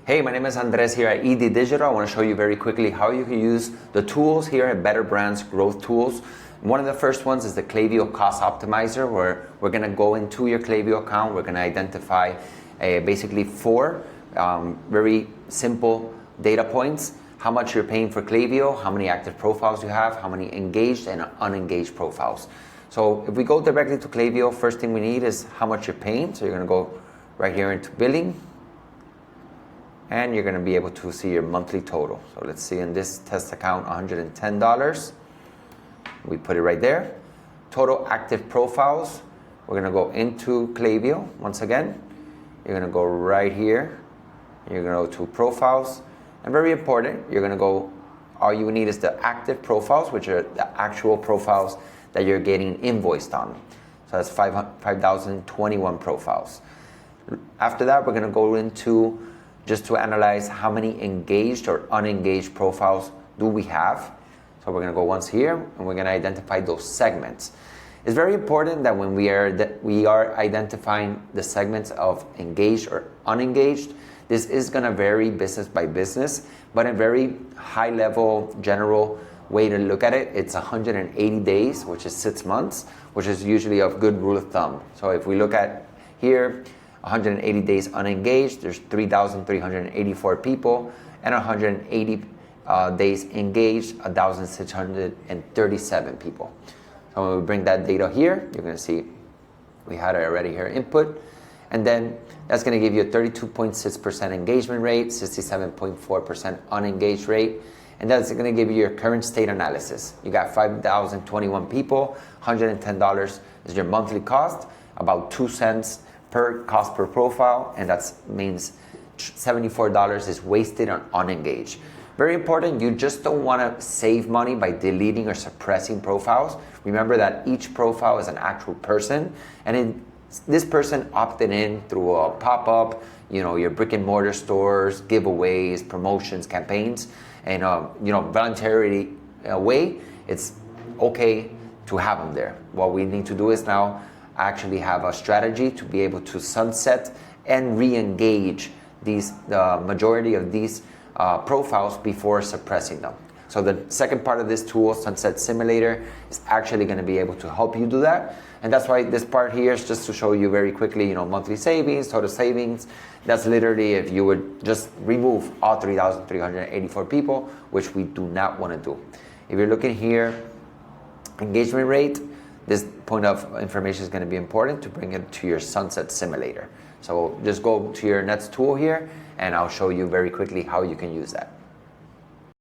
Hey, my name is Andres here at ED Digital. I want to show you very quickly how you can use the tools here at Better Brands Growth Tools. One of the first ones is the Klaviyo Cost Optimizer, where we're going to go into your Klaviyo account. We're going to identify basically four very simple data points. How much you're paying for Klaviyo, how many active profiles you have, how many engaged and unengaged profiles. So if we go directly to Klaviyo, first thing we need is how much you're paying. So you're going to go right here into billing. And you're going to be able to see your monthly total. So let's see in this test account, $110. We put it right there. Total active profiles. We're going to go into Klaviyo once again. You're going to go right here. You're going to go to profiles. And very important, you're going to go, all you need is the active profiles, which are the actual profiles that you're getting invoiced on. So that's 5,021 profiles. After that, we're going to go into just to analyze how many engaged or unengaged profiles do we have. So we're going to go once here, and we're going to identify those segments. It's very important that when we are identifying the segments of engaged or unengaged, this is going to vary business by business, but in a very high level, general way to look at it, it's 180 days, which is 6 months, which is usually a good rule of thumb. So if we look at here, 180 days unengaged, there's 3,384 people, and 180 days engaged, 1,637 people. So when we bring that data here, you're going to see we had it already here, input, and then that's going to give you a 32.6% engagement rate, 67.4% unengaged rate, and that's going to give you your current state analysis. You got 5,021 people, $110 is your monthly cost, about 2 cents per cost per profile, and that means $74 is wasted on unengaged. Very important, you just don't want to save money by deleting or suppressing profiles. Remember that each profile is an actual person, and this person opted in through a pop-up, your brick and mortar stores, giveaways, promotions, campaigns, and voluntary way, it's okay to have them there. What we need to do is now actually have a strategy to be able to sunset and re-engage the majority of these profiles before suppressing them. So the second part of this tool, Sunset Simulator, is actually going to be able to help you do that. And that's why this part here is just to show you very quickly, monthly savings, total savings. That's literally if you would just remove all 3,384 people, which we do not want to do. If you're looking here, engagement rate, this point of information is going to be important to bring it to your Sunset Simulator. So just go to your next tool here, and I'll show you very quickly how you can use that.